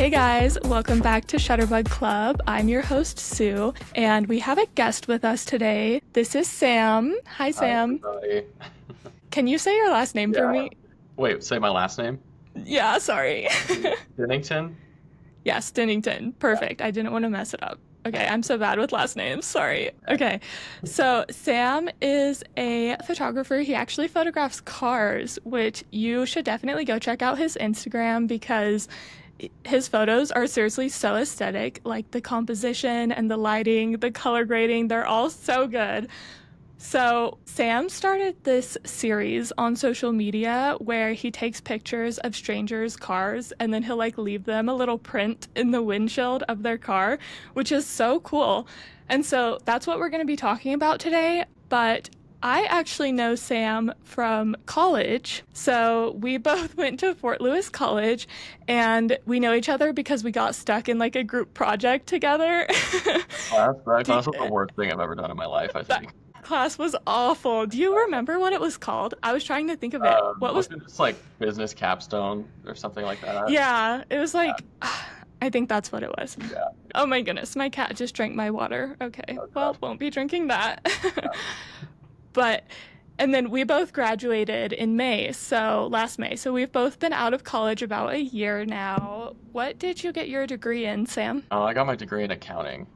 Hey guys, welcome back to Shutterbug Club. I'm your host, Sue, and we have a guest with us today. This is Sam. Hi, Sam. Hi, everybody. Can you say your last name for Yeah. me? Wait, say my last name? Yeah, sorry. Denington? Yes, Denington. Yeah. Perfect. I didn't want to mess it up. Okay, I'm so bad with last names. Sorry. Okay, so Sam is a photographer. He actually photographs cars, which you should definitely go check out his Instagram because his photos are seriously so aesthetic. Like the composition and the lighting, the color grading, they're all so good. So, Sam started this series on social media where he takes pictures of strangers' cars and then he'll like leave them a little print in the windshield of their car, which is so cool. And so that's what we're going to be talking about today. But I actually know Sam from college. So we both went to Fort Lewis College and we know each other because we got stuck in like a group project together. That Do- class was the worst thing I've ever done in my life, I that think. class was awful. Do you remember what it was called? I was trying to think of it. What was? Wasn't it just like business capstone or something like that? Yeah, it was Yeah, like, I think that's what it was. yeah. Oh my goodness, my cat just drank my water. Okay, Oh well, gosh. won't be drinking that. Yeah. But, and then we both graduated in May, so last May. So we've both been out of college about a year now. What did you get your degree in, Sam? I got my degree in accounting.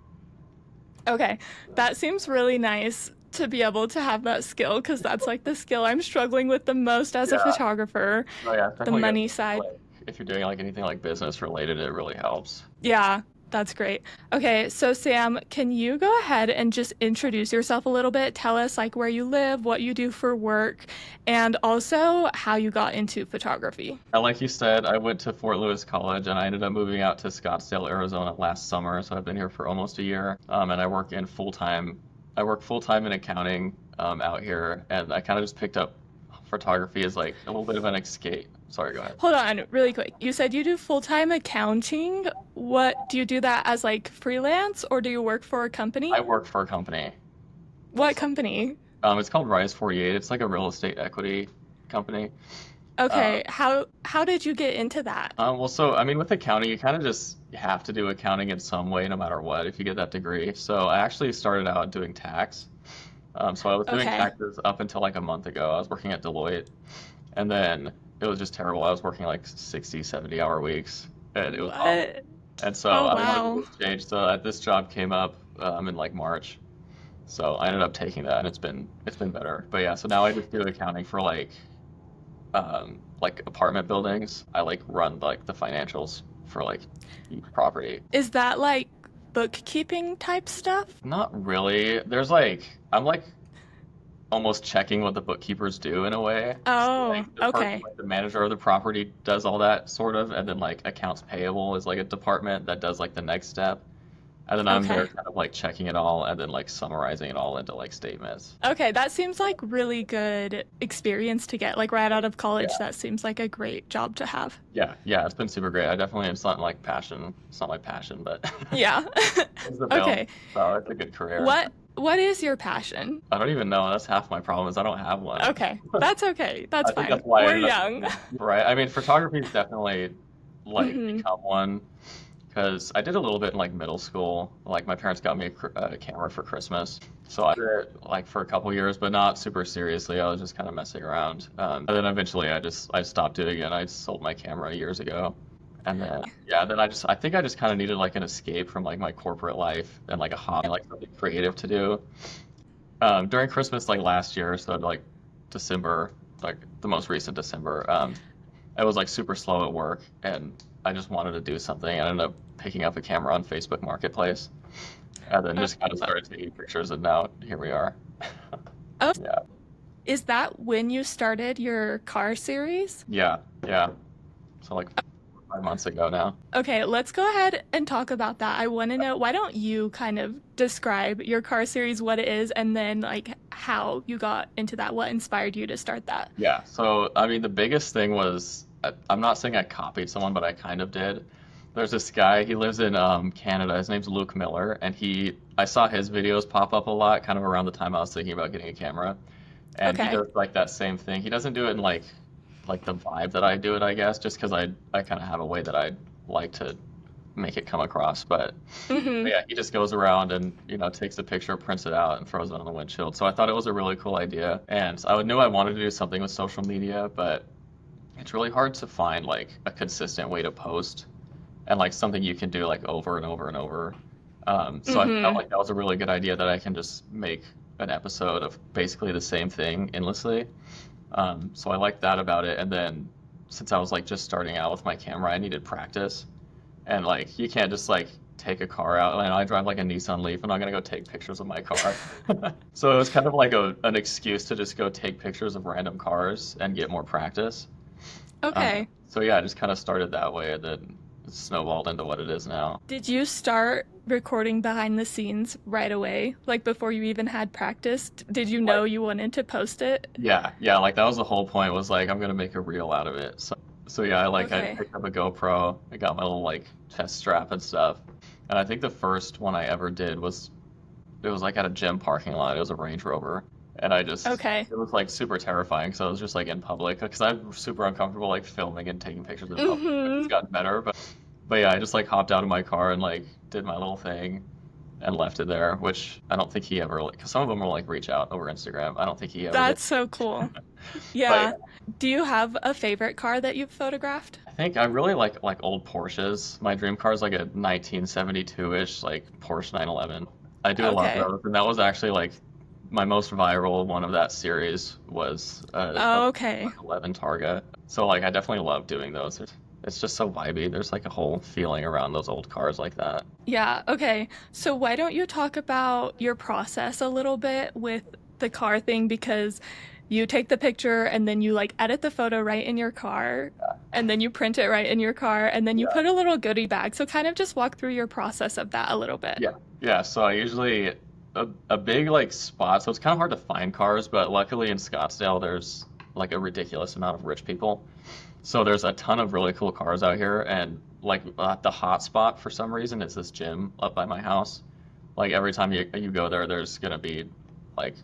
Okay, that seems really nice to be able to have that skill because that's like the skill I'm struggling with the most as a Yeah. photographer, Oh yeah, it's the definitely good. money side. Like if you're doing like anything like business related, it really helps. Yeah, that's great. Okay, so Sam, can you go ahead and just introduce yourself a little bit? Tell us like where you live, what you do for work, and also how you got into photography. And like you said, I went to Fort Lewis College and I ended up moving out to Scottsdale, Arizona last summer. So I've been here for almost a year. And I work full time in accounting out here. And I kind of just picked up photography as like a little bit of an escape. Sorry, go ahead. Hold on, really quick. You said you do full-time accounting. What do you do that as like freelance or do you work for a I company? work for a company. What company? It's called Rise 48. It's like a real estate equity company. Uh, Okay, how did you get into that? well, so I mean, with accounting, you kind of just have to do accounting in some way, no matter what, if you get that degree. So I actually started out doing tax. So I was doing Okay. taxes up until like a month ago. I was working at Deloitte, and then it was just terrible. I was working like 60, 70-hour weeks, and it was awful. What? And so Oh I was like, wow. this changed. So this job came up in like March. So I ended up taking that, and it's been better. But yeah, so now I just do accounting for like apartment buildings. I like run like the financials for like each property. Is that like bookkeeping type stuff? Not really. I'm like almost checking what the bookkeepers do in a way. So Oh, like the person, okay. like the manager of the property does all that sort of, and then like accounts payable is like a department that does like the next step. And then I'm there Okay. kind of like checking it all and then like summarizing it all into like statements. Okay, that seems like really good experience to get. Like right out of college, Yeah. that seems like a great job to have. Yeah, yeah, it's been super great. I definitely it's not like passion. It's not my passion, but Yeah. it's the bill. Okay. So it's a good career. What is your passion? I don't even know. That's half my problem is I don't have one. Okay. That's okay. That's I think fine. that's why I We're ended up young. right. I mean, photography is definitely like Hmm. become one because I did a little bit in like middle school. Like my parents got me a camera for Christmas, so I did it like for a couple years, but not super seriously. I was just kind of messing around, and then eventually I stopped doing it. I sold my camera years ago, and then yeah, then I think I just kind of needed like an escape from like my corporate life and like a hobby, like something creative to do. During Christmas like last year, so like December, like the most recent December, I was like super slow at work and I just wanted to do something. I ended up picking up a camera on Facebook Marketplace and then just kind of started taking pictures and now here we are. Oh, Yeah, is that when you started your car series? yeah, yeah. So like 5 months ago now. Okay, let's go ahead and talk about that. I want to know, why don't you kind of describe your car series, what it is, and then like how you got into that, what inspired you to start that? Yeah, so I mean the biggest thing was I'm not saying I copied someone, but I kind of did. There's this guy, he lives in Canada. His name's Luke Miller, and I saw his videos pop up a lot, kind of around the time I was thinking about getting a camera. And he Okay. does like that same thing. He doesn't do it in like the vibe that I do it, I guess, just because I kind of have a way that I like to make it come across. But Hmm. yeah, he just goes around and takes a picture, prints it out, and throws it on the windshield. So I thought it was a really cool idea, and I knew I wanted to do something with social media, but it's really hard to find like a consistent way to post and like something you can do like over and over and over. So I felt Hmm. like that was a really good idea that I can just make an episode of basically the same thing endlessly. So I liked that about it. And then since I was like just starting out with my camera, I needed practice. And like you can't just like take a car out. And I drive like a Nissan Leaf. I'm not gonna go take pictures of my car. So it was kind of like an excuse to just go take pictures of random cars and get more practice. Okay. So yeah, I just kind of started that way, and then it snowballed into what it is now. Did you start recording behind the scenes right away? Like before you even had practice? Did you know Like, you wanted to post it? yeah, like that was the whole point. Was like I'm gonna make a reel out of it. So yeah, I Okay. picked up a GoPro. I got my little like chest strap and stuff. And I think the first one I ever did was it was like at a gym parking lot. It was a Range Rover, and Okay. it was like super terrifying because I was just like in public because I'm super uncomfortable like filming and taking pictures in public. Which has Hmm. gotten better, but yeah, I just like hopped out of my car and like did my little thing and left it there, which I don't think he ever like, because some of them will like reach out over Instagram. I don't think he ever did. That's so cool. But yeah, Yeah. Do you have a favorite car that you've photographed? I think I really like old Porsches. My dream car is like a 1972-ish like Porsche 911. I do a lot of Okay. those, and that was actually like my most viral one of that series was a Okay. 11 Targa. So like I definitely love doing those. It's just so vibey. There's like a whole feeling around those old cars like that. Yeah, okay. So why don't you talk about your process a little bit with the car thing because you take the picture and then you like edit the photo right in your car and then you print it right in your car and then you Yeah. put a little goodie bag. So kind of just walk through your process of that a little bit. Yeah. Yeah. So I usually a big like spot. So it's kind of hard to find cars, but luckily in Scottsdale there's like a ridiculous amount of rich people. So there's a ton of really cool cars out here, and like the hot spot for some reason is this gym up by my house. Like every time you go there, there's gonna be like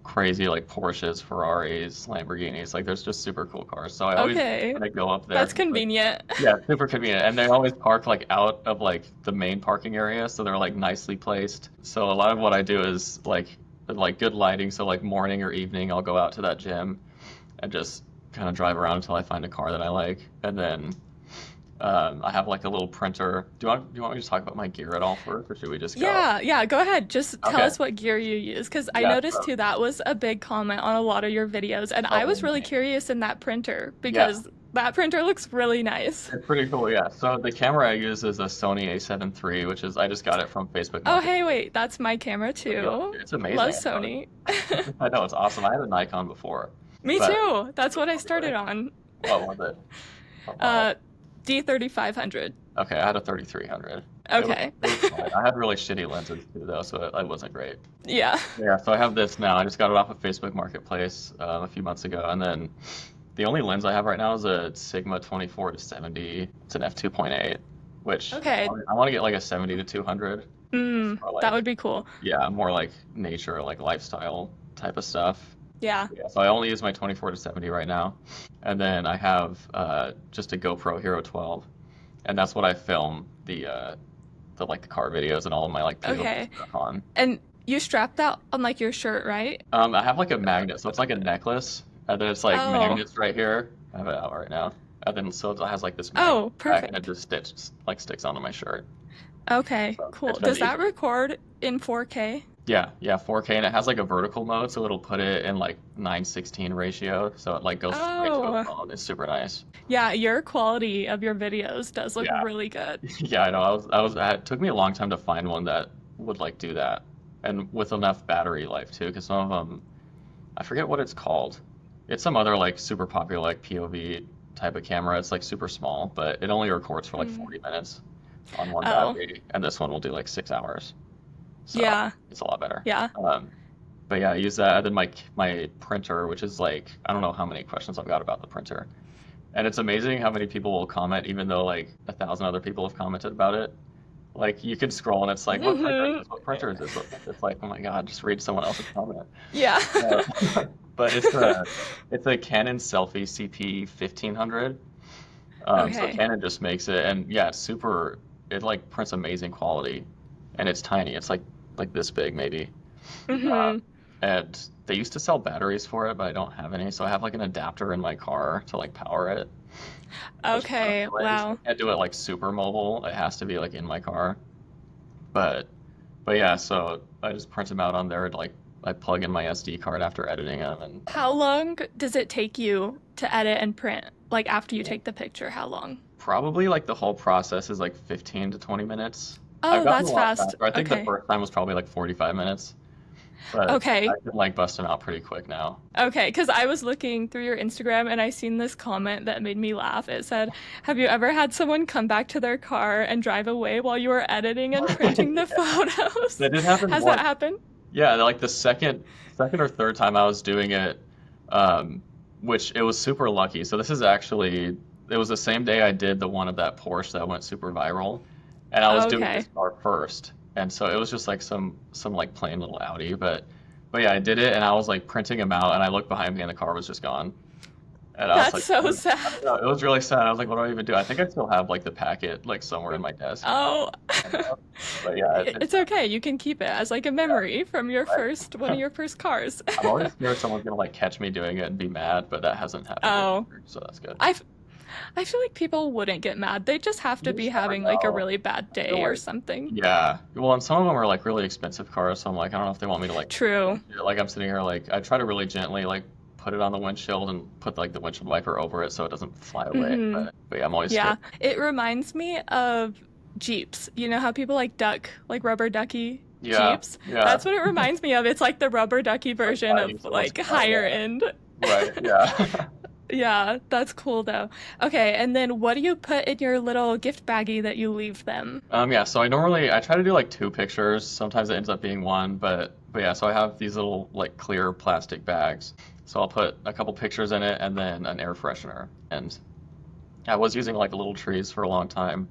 crazy like Porsches, Ferraris, Lamborghinis. Like there's just super cool cars. So I always Okay. kind of go up there. That's convenient. Yeah, super convenient. And they always park like out of like the main parking area, so they're like nicely placed. So a lot of what I do is like good lighting, so like morning or evening I'll go out to that gym and just kind of drive around until I find a car that I like. And then I have like a little printer. Do you want me to talk about my gear at all first, or should we just go? Yeah, yeah, go ahead. Just tell Okay. us what gear you use because I Yeah. noticed too that was a big comment on a lot of your videos and I Oh, was really man. curious in that printer Yeah. because that printer looks really nice. It's pretty cool. Yeah. So the camera I use is a Sony A7 III, which is I just got it from Facebook Oh, Market. hey, wait, that's my camera Yeah, too. it's Love amazing. I know. Sony. I know it's awesome. I had a Nikon before, Me but too. That's what I started on. what was it? What model? Uh, D3500. Okay, I had a 3300. Okay. It was fine. I had really shitty lenses too, though, so it wasn't great. Yeah. Yeah, so I have this now. I just got it off of Facebook Marketplace a few months ago, and then the only lens I have right now is a Sigma 24 to 70. It's an f2.8, which Okay. I want to get like a 70 to 200, or That like would be cool. yeah, more like nature, like lifestyle type of stuff. Yeah. Yeah, so I only use my 24 to 70 right now, and then I have just a GoPro Hero 12, and that's what I film the like the car videos and all of my like pre Okay. stuff on. And you strapped that on like your shirt, right? I have like a magnet, so it's like a necklace, and then it's like Oh. magnets right here. I have it out right now, and then so it has like this magnet Oh, back, and it perfect. just sticks onto my shirt. Okay, So cool. it's been Does that easy. record in 4K? Yeah, 4K, and it has like a vertical mode, so it'll put it in like 9:16 ratio, so it like goes straight to the Oh. phone. It's super nice. Yeah, your quality of your videos does look Yeah, really good. yeah, I know. It took me a long time to find one that would like do that, and with enough battery life too, because some of them, I forget what it's called. It's some other like super popular like POV type of camera. It's like super small, but it only records for like Mm. 40 minutes on one Oh, battery, and this one will do like 6 hours. So yeah, it's a lot better. yeah. Um, but yeah, I use that. And then my printer, which is like I don't know how many questions I've got about the printer, and it's amazing how many people will comment, even though like 1,000 other people have commented about it. Like you can scroll and it's like, what printer is Hmm. this? What printer is this? It's like, oh my God, just read someone else's comment. Yeah. Uh, but it's a Canon Selfie CP 1500. So Okay. Canon just makes it, and yeah, it's super. it like prints amazing quality, and it's tiny. It's like this big maybe. Uh, Mm-hmm. and they used to sell batteries for it, but I don't have any, so I have like an adapter in my car to like power it, which is kind of Okay, annoying. So wow. I can't do it like super mobile. It has to be like in my car. But but yeah, so I just print them out on there. Like I plug in my SD card after editing them, and How long does it take you to edit and print? Like after you take the picture, how long? probably like the whole process is like 15 to 20 minutes. I've Oh, gotten a that's lot fast. faster. I think the Okay. first time was probably like 45 minutes, but I Okay. can like bust them out pretty quick now. Okay, because I was looking through your Instagram and I seen this comment that made me laugh. It said, "Have you ever had someone come back to their car and drive away while you were editing and printing the Yeah, photos?" that did happen Has that once. happened? Yeah, like the second or third time I was doing it, um, which it was super lucky. So this is actually it was the same day I did the one of that Porsche that went super viral, and I was doing Okay. this car first, and so it was just like some like plain little Audi, but yeah, I did it, and I was like printing them out, and I looked behind me, and the car was just gone, and I was That's like, so I don't sad. know, it was really sad. I was like, what do I even do? I think I still have like the packet like somewhere in my desk, Oh. but yeah, It's okay. You can keep it as like a yeah, memory from your first one right. of your first cars. I'm always scared someone's gonna like catch me doing it and be mad, but that hasn't happened yet, Oh, so that's good. I I feel like people wouldn't get mad. They just have to You be just never having like a know. really bad I feel day or like, something. yeah. Well, and some of them are like really expensive cars, so I'm like, I don't know if they want me to like, True. like I'm sitting here like I try to really gently like put it on the windshield and put like the windshield wiper over it so it doesn't fly away. Hmm. But yeah, I'm always scared. Yeah. It reminds me of Jeeps. You know how people like duck, like rubber ducky Yeah, Jeeps? yeah. That's what it reminds me of. It's like the rubber ducky Like version of fighting someone's like car. higher Yeah. end. Right. Yeah. Yeah, that's cool though. Okay, and then what do you put in your little gift baggie that you leave them? Yeah, so I try to do like two pictures. Sometimes it ends up being one, but yeah, so I have these little like clear plastic bags. So I'll put a couple pictures in it and then an air freshener. And I was using like little trees for a long time,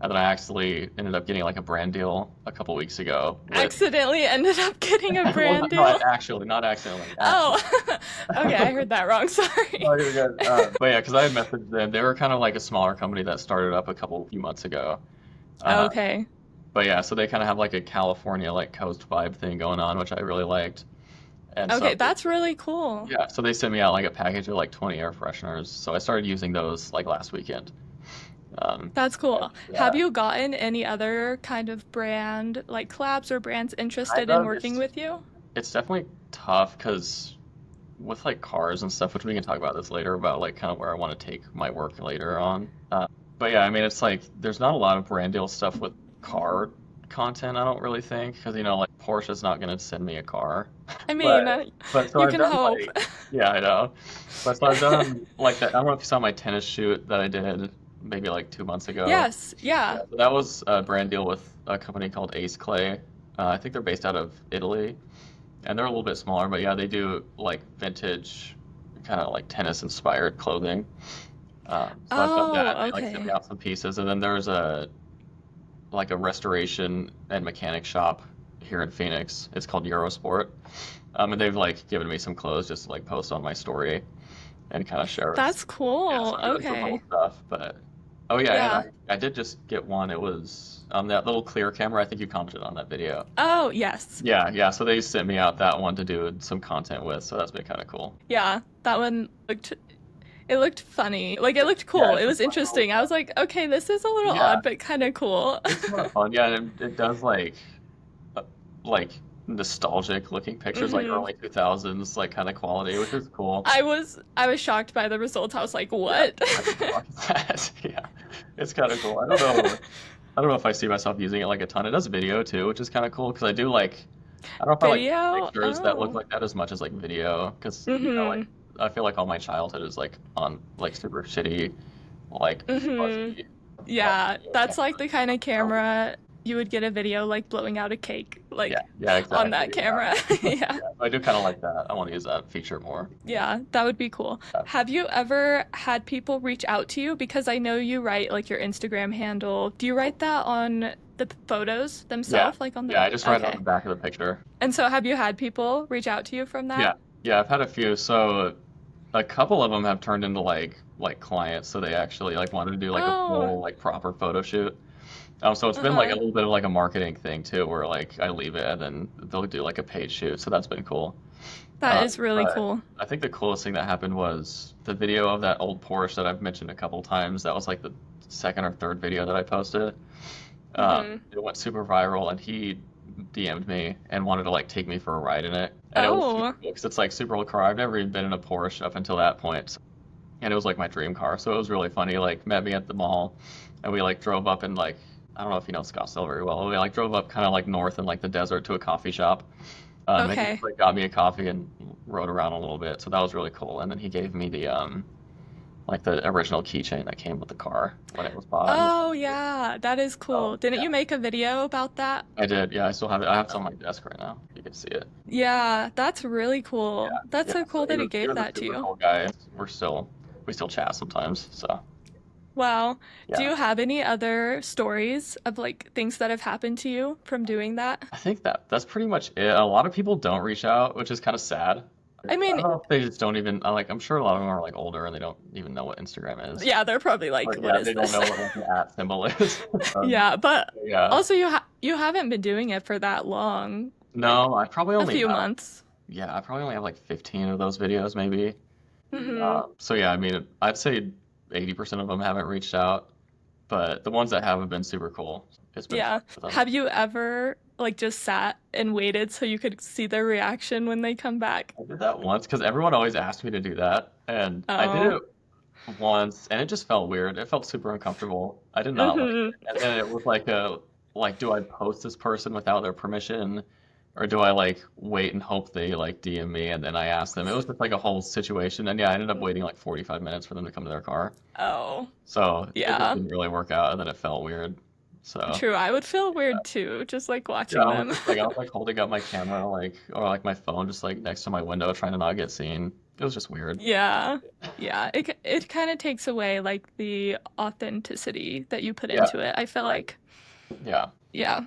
and then I actually ended up getting like a brand deal a couple weeks ago with Accidentally ended up getting a well, brand no, deal. actually, not accidentally, Oh, actually. okay, I heard that wrong. Sorry. Oh, you're good. But yeah, because I had messaged them. They were kind of like a smaller company that started up a few months ago. Uh, Okay. but yeah, so they kind of have like a California like coast vibe thing going on, which I really liked. And Okay, so that's really cool. yeah, so they sent me out like a package of like 20 air fresheners. So I started using those like last weekend. That's And, cool. Have yeah, you gotten any other kind of brand, like collabs or brands kind interested in of. working with you? It's definitely tough because with like cars and stuff, which we can talk about this later about like kind of where I want to take my work later on. But yeah, I mean, it's like there's not a lot of brand deal stuff with car content, I don't really think, because like Porsche's not going to send me a car. I mean, But so you I've can done hope. like, yeah, I know. But so I've done like that. I don't know if you saw my tennis shoot that I did maybe like 2 months ago. Yes, yeah. Yeah, so that was a brand deal with a company called Ace Clay. I think they're based out of Italy, and they're a little bit smaller, but yeah, they do like vintage, kind of like tennis inspired clothing. So I've done that. Oh, They like sent me okay. out some pieces, and then there's a restoration and mechanic shop here in Phoenix. It's called Eurosport, and they've like given me some clothes just to like post on my story and kind of share it. That's Yeah, so cool. I'm doing some little Okay. stuff, but oh yeah, and Yeah. I did just get one. It was that little clear camera. I think you commented on that video. Oh, yes. Yeah, yeah. So they sent me out that one to do some content with. So that's been kind of cool. Yeah, that one looked it looked funny. Like it looked Yeah, cool. it's It just was fun little interesting. I stuff. was like, okay, this is a little Yeah, odd, but kind of cool. it's a lot of fun. Yeah, and it does uh, like nostalgic looking pictures, like Hmm. early 2000s, like kind of quality, which is cool. I was shocked by the results. I was like, Yeah, what? what the fuck is that? Yeah, it's kind of cool. I don't know if I see myself using it like a ton. It does video too, which is kind of cool because I do like. I don't know if I like Video? pictures that look Oh. like that as much as like video because like Hmm. I feel like all my childhood is like on like super shitty, like Hmm. fuzzy, Yeah, video that's like cameras. the kind of So camera you would get a video like blowing out a cake, yeah, like yeah, on exactly. that Yeah, camera. Yeah. yeah. I do kind of like that. I want to use that feature more. Yeah, that would be cool. Yeah. Have you ever had people reach out to you? Because I know you write like your Instagram handle. Do you write that on the photos Yeah, themselves, like on yeah. the... I just write it on Okay. the back of the picture. And so have you had people reach out to you from Yeah, that? yeah. I've had a few. So a couple of them have turned into like clients. So they actually like wanted to do like a Oh, full like proper photo shoot. So it's been like a Uh-huh. little bit of like a marketing thing too, where like I leave it and then they'll do like a paid shoot. So that's been cool. That is really But cool. I think the coolest thing that happened was the video of that old Porsche that I've mentioned a couple times. That was like the second or third video that I posted. Hmm. It went super viral, and he DM'd me and wanted to like take me for a ride in it. And it was super Oh, cool because it's like super old car. I've never even been in a Porsche up until that point, and it was like my dream car. So it was really funny. Like met me at the mall, and we like drove up and like I don't know if you know Scottsdale very well. We like drove up kind of like north in like the desert to a coffee shop. And he just okay. like got me a coffee and rode around a little bit. So that was really cool. And then he gave me the like the original keychain that came with the car when it was bought. And Oh, yeah, that is so cool. Didn't yeah, you make a video about that? I did. Yeah, I still have it. I have it on Oh, my desk right now. You can see it. yeah, that's really cool. That's Yeah. so So cool that he he gave was a that to super you. cool guy. We still chat sometimes. So Wow. Do yeah, you have any other stories of like things that have happened to you from doing that? I think that's pretty much it. A lot of people don't reach out, which is kind of sad. I I mean, don't know if they just don't even like. I'm sure a lot of them are like older and they don't even know what Instagram is. yeah, they're probably like, Or what yeah, is they don't this? know what like the at symbol is. Yeah, but Yeah. also you haven't been doing it for that long, like No, I probably a only few have months. yeah, I probably only have like 15 of those videos maybe. Hmm. So yeah, I mean, I'd say 80% of them haven't reached out, but the ones that have been super cool. It's been fun Yeah. with them. Have you ever like just sat and waited so you could see their reaction when they come back? I did that once because everyone always asked me to do that, and I did Oh. it once, and it just felt weird. It felt super uncomfortable. I did not like Hmm. it. And then it was like do I post this person without their permission, or do I like wait and hope they like DM me and then I ask them? It was just like a whole situation, and yeah, I ended up waiting like 45 minutes for them to come to their car. Oh, So it just yeah. didn't really work out, and then it felt weird. So True. I would feel weird too, just like yeah, watching them. I was like holding up my camera like or like my phone just like next to my window trying to not get seen. It was just weird. Yeah. Yeah. It kind of takes away like the authenticity that you put Yeah, into it. I feel right. like, Yeah. yeah.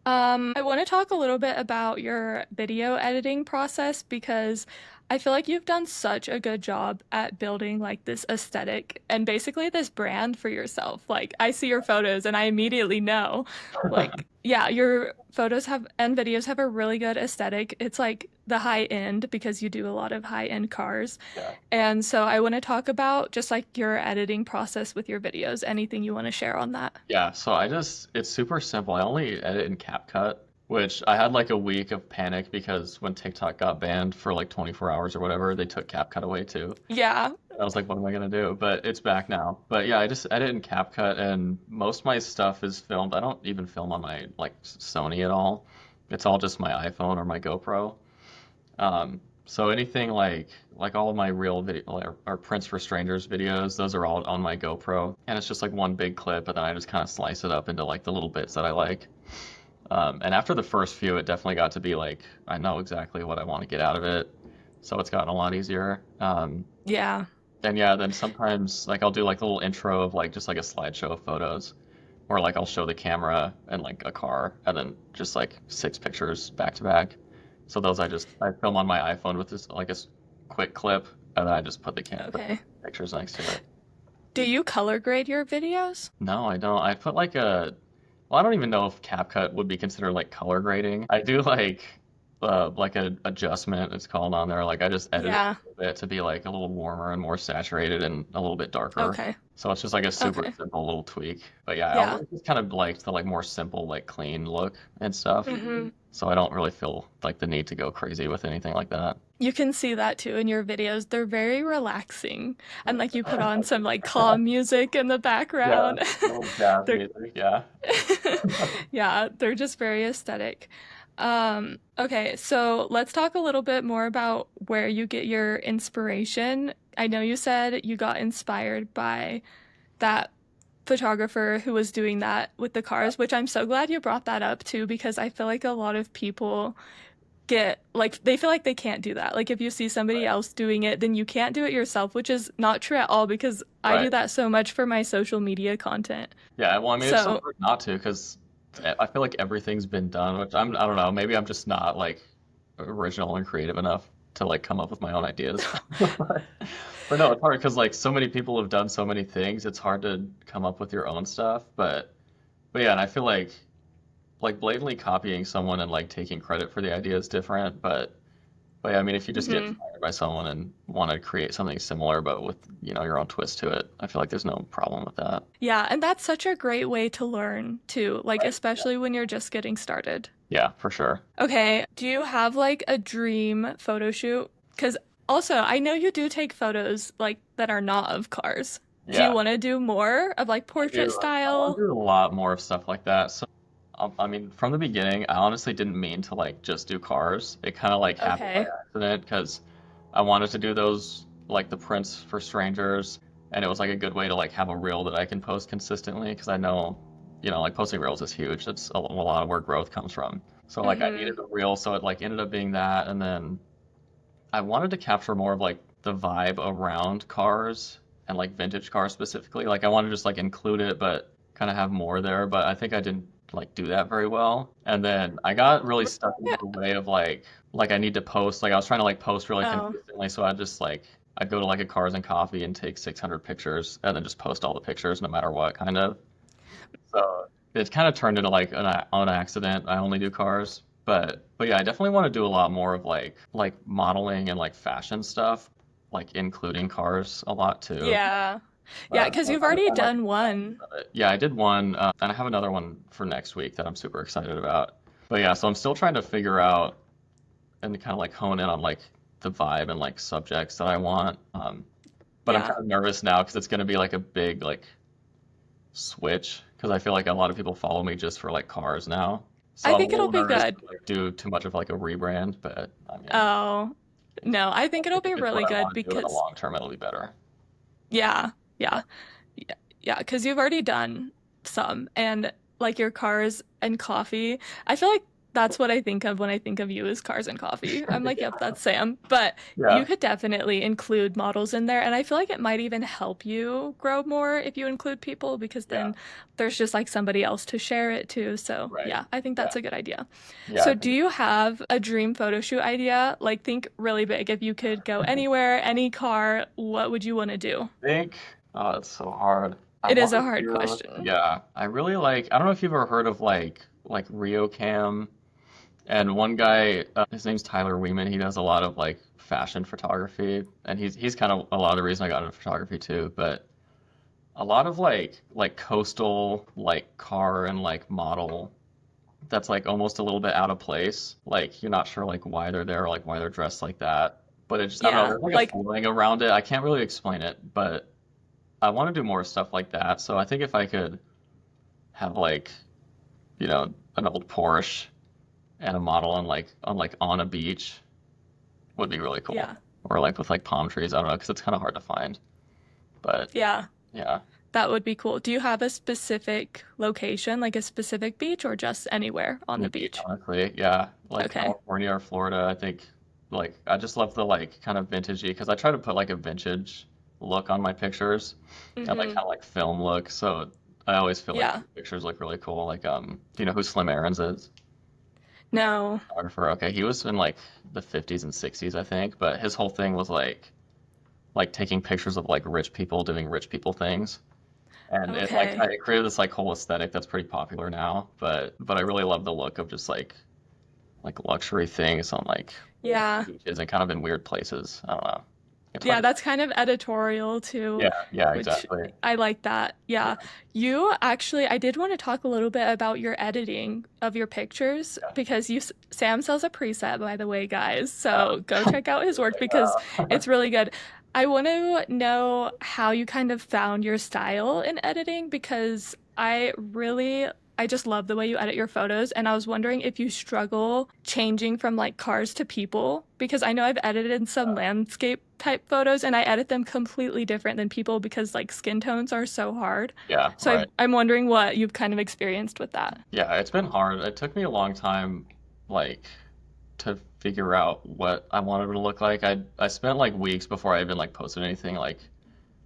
I want to talk a little bit about your video editing process because I feel like you've done such a good job at building like this aesthetic and basically this brand for yourself. Like I see your photos and I immediately know like yeah, your photos have and videos have a really good aesthetic. It's like the high end because you do a lot of high end cars. Yeah. And so I want to talk about just like your editing process with your videos. Anything you want to share on that? Yeah, so it's super simple. I only edit in CapCut, which I had like a week of panic because when TikTok got banned for like 24 hours or whatever, they took CapCut away too. Yeah. I was like, what am I gonna do? But it's back now. But yeah, I just edit in CapCut, and most of my stuff is filmed. I don't even film on my like Sony at all. It's all just my iPhone or my GoPro. So anything like all of my real video or Prince for Strangers videos, those are all on my GoPro, and it's just like one big clip, but then I just kind of slice it up into like the little bits that I like. And after the first few, it definitely got to be like I know exactly what I want to get out of it, so it's gotten a lot easier. Yeah. And yeah, then sometimes like I'll do like a little intro of like just like a slideshow of photos, or like I'll show the camera and like a car, and then just like 6 pictures back to back. So those I film on my iPhone with this like quick clip, and then I just put the Okay. pictures next to it. Do you color grade your videos? No, I don't. I put like a well, I don't even know if CapCut would be considered like color grading. I do like a adjustment it's called on there. Like I just edit it Yeah. a little bit to be like a little warmer and more saturated and a little bit darker. Okay. So it's just like a super Okay. simple little tweak. But yeah, I Yeah. always just kind of like the like more simple, like clean look and stuff. Hmm. So I don't really feel like the need to go crazy with anything like that. You can see that too in your videos. They're very relaxing. And like you put on some like calm music in the Yeah, background. little jazz They're music, yeah. yeah, they're just very aesthetic. Okay, so let's talk a little bit more about where you get your inspiration. I know you said you got inspired by that photographer who was doing that with the cars, which I'm so glad you brought that up too, because I feel like a lot of people get like they feel like they can't do that. Like if you see somebody Right, else doing it, then you can't do it yourself, which is not true at all because I do right. that so much for my social media content. Yeah, well, I mean, it's so So, hard not to because I feel like everything's been done, which I don't know, maybe I'm just not like original and creative enough to like come up with my own ideas. But no, it's hard because like so many people have done so many things. It's hard to come up with your own stuff. But but yeah, and I feel like blatantly copying someone and like taking credit for the idea is different, but yeah, I mean, if you just get Hmm. inspired by someone and want to create something similar but with, your own twist to it, I feel like there's no problem with that. Yeah, and that's such a great way to learn too, like Right. Yeah. especially when you're just getting started. Yeah, for sure. Okay, do you have like a dream photo shoot? Because also, I know you do take photos like that are not of cars. Do you Yeah, want to do more of like I portrait do. I want style? to do a lot more of stuff like that. So, I mean, from the beginning, I honestly didn't mean to like just do cars. It kind of like happened by Okay. accident because I wanted to do those like the prints for strangers, and it was like a good way to like have a reel that I can post consistently because I know, like posting reels is huge. It's a lot of where growth comes from. So like I Mm-hmm. needed a reel, so it like ended up being that, and then I wanted to capture more of like the vibe around cars and like vintage cars specifically. Like I wanted to just like include it, but kind of have more there. But I think I didn't like do that very well. And then I got really stuck into Yeah. the way of like I need to post. Like I was trying to like post really Oh, consistently, so I just like I'd go to like a Cars and Coffee and take 600 pictures and then just post all the pictures no matter what kind of. So it kind of turned into like on accident. I only do cars, but yeah, I definitely want to do a lot more of like modeling and like fashion stuff, like including cars a lot too. yeah. Yeah, because you've already I'm like done one. of it. Yeah, I did one, and I have another one for next week that I'm super excited about. But yeah, so I'm still trying to figure out and kind of like hone in on like the vibe and like subjects that I want. But I'm Yeah. kind of nervous now because it's going to be like a big like switch because I feel like a lot of people follow me just for like cars now. So I I'm a think it'll little be nervous to good. like do too much of like a rebrand, but I mean, Oh, no, I think it'll if be it's what really I good want to do in the because, long term, it'll be better. yeah, Yeah. yeah. Yeah, because you've already done some, and like your cars and coffee. I feel like that's what I think of when I think of you as cars and coffee. I'm like, yep, Yeah. that's Sam. But you Yeah. could definitely include models in there, and I feel like it might even help you grow more if you include people because Yeah. then there's just like somebody else to share it to. So, Right. yeah, I think Yeah. that's a good idea. Yeah. I So, think do you have a dream photo shoot idea? Like, think really big. If you could go anywhere, any car, what would you want to do? think, oh, it's so hard. I It is want a to hard do, question. yeah, I really like, I don't know if you've ever heard of like Rio Cam. And one guy, his name's Tyler Weeman. He does a lot of like fashion photography, and he's kind of a lot of the reason I got into photography too. But a lot of like coastal like car and like model that's like almost a little bit out of place. Like you're not sure like why they're there or like why they're dressed like that. But it's just I don't know, Yeah, there's like a like feeling around it. I can't really explain it, but I want to do more stuff like that. So I think if I could have like, an old Porsche and a model on a beach would be really cool. yeah, Or like with like palm trees. I don't know, because it's kind of hard to find. But yeah, yeah, that would be cool. Do you have a specific location, like a specific beach, or just anywhere on any the beach, beach? honestly. Yeah, like Okay. California or Florida. I think like I just love the like kind of vintagey because I try to put like a vintage look on my pictures and like Mm-hmm. kind of like film look. So I always feel like Yeah. the pictures look really cool. Like do you know who Slim Aarons is? No. Photographer. Okay, he was in like the 50s and 60s, I think, but his whole thing was like taking pictures of like rich people doing rich people things. And it like Okay. it created this like whole aesthetic that's pretty popular now, but I really love the look of just like luxury things on like Yeah. beaches and kind of in weird places. I don't know. It's hard Yeah, to. that's kind of editorial too, Yeah, yeah, which exactly. I like that. Yeah, Yeah. You actually, I did want to talk a little bit about your editing of your pictures yeah. because Sam sells a preset, by the way, guys. Uh, So go check out his work because yeah. it's really good. I want to know how you kind of found your style in editing because I just love the way you edit your photos. And I was wondering if you struggle changing from like cars to people because I know I've edited some landscape type photos and I edit them completely different than people because like skin tones are so hard. Yeah, So right. I'm wondering what you've kind of experienced with that. Yeah, it's been hard. It took me a long time, like, to figure out what I wanted it to look like. I spent like weeks before I even like posted anything, like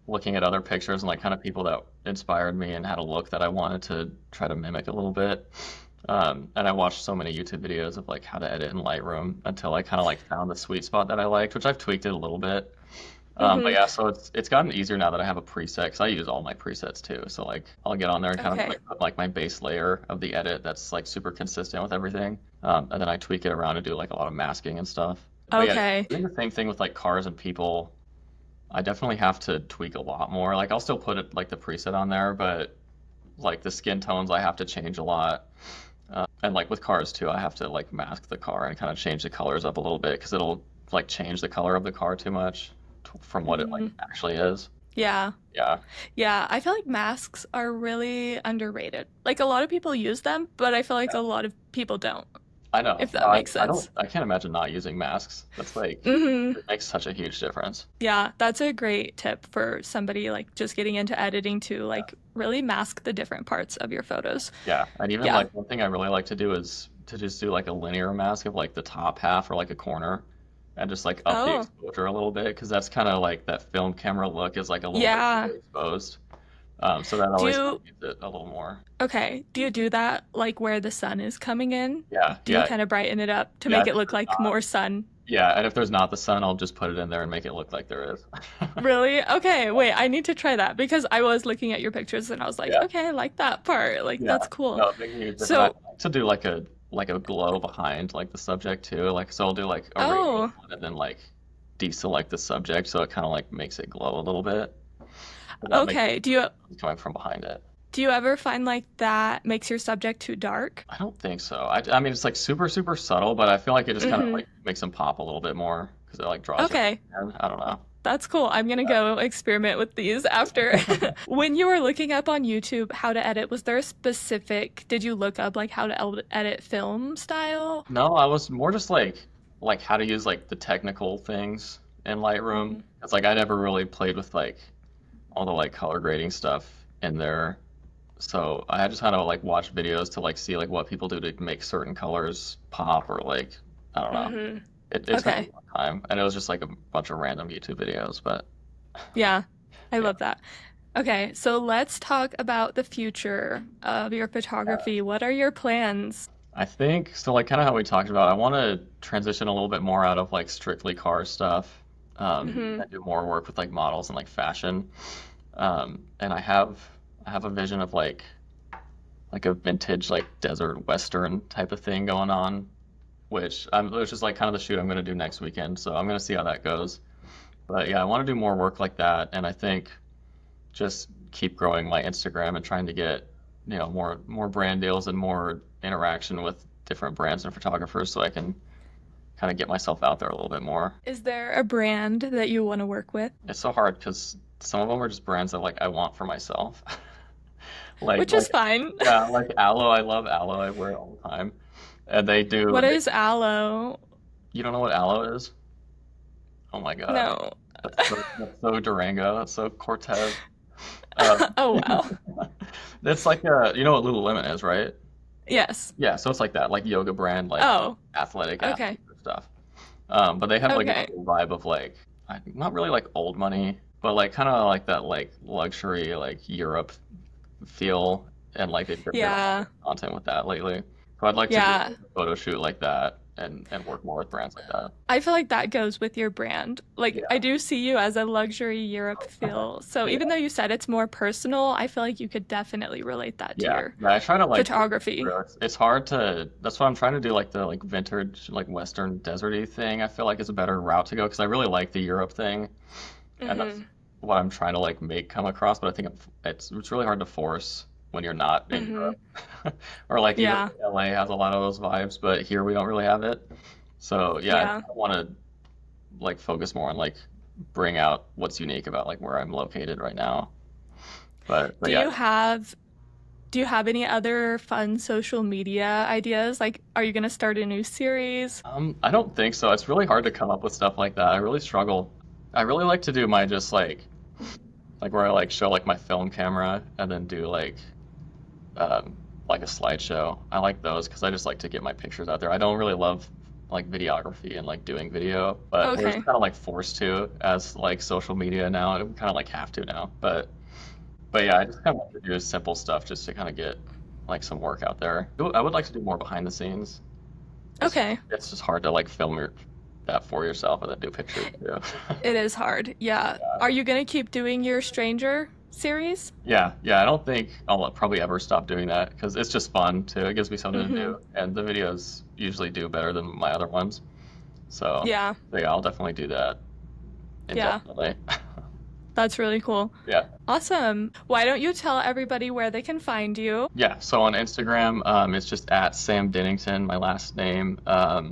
looking at other pictures and like kind of people that inspired me and had a look that I wanted to try to mimic a little bit. And I watched so many YouTube videos of like how to edit in Lightroom until I kind of like found the sweet spot that I liked, which I've tweaked it a little bit. But Mm-hmm. yeah, so it's gotten easier now that I have a preset because I use all my presets too. So like I'll get on there and kind of Okay. like put like my base layer of the edit that's like super consistent with everything, and then I tweak it around and do like a lot of masking and stuff. But yeah, Okay. doing the same thing with like cars and people, I definitely have to tweak a lot more. Like I'll still put it like the preset on there, but like the skin tones I have to change a lot. And like with cars too, I have to like mask the car and kind of change the colors up a little bit because it'll like change the color of the car too much from what it like Mm, actually is. yeah. Yeah, Yeah, I feel like masks are really underrated. Like a lot of people use them, but I feel like yeah. a lot of people don't, I know. if No, that makes sense. I can't imagine not using masks. That's like Hmm. it makes such a huge difference. Yeah, that's a great tip for somebody like just getting into editing to Yeah. like really mask the different parts of your photos. Yeah, and even Yeah. like one thing I really like to do is to just do like a linear mask of like the top half or like a corner and just like up the Oh, exposure a little bit because that's kind of like that film camera look is like a little bit yeah. overexposed. So that Do always kind you, of gives it a little more. okay, do you do that like where the sun is coming in? Yeah, Do you yeah, kind of brighten it up to yeah. make it look like more sun? Yeah, and if there's not the sun, I'll just put it in there and make it look like there is. Really? Okay, wait, I need to try that because I was looking at your pictures and I was like, Yeah, okay, I like that part. Like, yeah. that's cool. No, it makes a huge difference. So, I like to do like a glow behind like the subject too. Like so I'll do like a rainbow oh, one and then like deselect the subject so it kind of like makes it glow a little bit. But that makes okay. it coming from behind it. Do you ever find like that makes your subject too dark? I don't think so. I mean it's like super subtle, but I feel like it just kind of Mm-hmm. like makes them pop a little bit more because it like draws your Okay, attention. I don't know. that's cool. I'm gonna go experiment with these after. When you were looking up on YouTube how to edit, was there a specific, did you look up like how to edit film style? No, I was more just like how to use like the technical things in Lightroom. Hmm. It's like I never really played with like all the like color grading stuff in there. So I just kind of like watch videos to like see like what people do to make certain colors pop or like I don't know. Hmm. It took a Okay. long time and it was just like a bunch of random YouTube videos, but Yeah, I yeah. love that. Okay, so let's talk about the future of your photography. What are your plans? I think so like kind of how we talked about, I want to transition a little bit more out of like strictly car stuff Hmm. and do more work with like models and like fashion. And I have a vision of like a vintage like desert western type of thing going on, which is like kind of the shoot I'm going to do next weekend. So I'm going to see how that goes. But yeah, I want to do more work like that, and I think just keep growing my Instagram and trying to get more brand deals and more interaction with different brands and photographers, so I can kind of get myself out there a little bit more. Is there a brand that you want to work with? It's so hard because some of them are just brands that like I want for myself. Which is Like fine. yeah, like Aloe. I love Aloe. I wear it all the time. And What is aloe? you don't know what Aloe is? Oh my God. No. That's so Durango. That's so Cortez. Uh, Oh, wow. that's like you know what Lululemon is, right? Yes. Yeah, so it's like that, like yoga brand, like Oh, athletic okay. athlete stuff. But they have like a Okay. vibe of like not really like old money, but like kind of like that like luxury like Europe feel, and like they've done a lot Yeah. of content with that lately. So I'd like to do Yeah. a photo shoot like that and work more with brands like that. I feel like that goes with your brand. Like, I Yeah. do see you as a luxury Europe feel. So even Yeah. though you said it's more personal, I feel like you could definitely relate that to Yeah. your Yeah, I try to like keep it photography. real. It's hard to that's why I'm trying to do like the like vintage like Western deserty thing. I feel like is a better route to go because I really like the Europe thing, and that's Hmm. what I'm trying to like make come across. But I think it's really hard to force when you're not in Hmm. Europe, or like even Yeah. LA has a lot of those vibes, but here we don't really have it. So yeah, Yeah. I want to like focus more on like bring out what's unique about like where I'm located right now. But Do yeah, you have do you have any other fun social media ideas? Like, are you gonna start a new series? I don't think so. It's really hard to come up with stuff like that. I really struggle. I really like to do my just like where I like show like my film camera and then do like a slideshow. I like those because I just like to get my pictures out there. I don't really love like videography and like doing video, but we're just Okay. kind of like forced to as like social media now, and we kind of like have to now. But yeah, I just kind of like to do simple stuff just to kind of get like some work out there. I would like to do more behind the scenes. It's Okay. it's just hard to like film that for yourself and then do pictures too. It is hard. Yeah. Are you gonna keep doing your stranger series? Yeah. I don't think I'll probably ever stop doing that because it's just fun too. It gives me something to Mm-hmm. do, and the videos usually do better than my other ones. So, Yeah. so yeah, I'll definitely do that Yeah. indefinitely. That's really cool. Yeah. Awesome. Why don't you tell everybody where they can find you? Yeah. So on Instagram, it's just at Sam Denington, my last name. I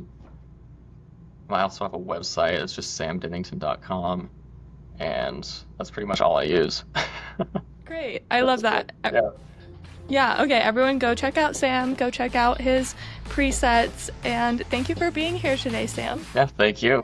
also have a website. It's just samdenington.com, and that's pretty much all I use. Great. I love that. Yeah. Yeah, okay, everyone go check out Sam, go check out his presets, and thank you for being here today, Sam. Yeah. Thank you.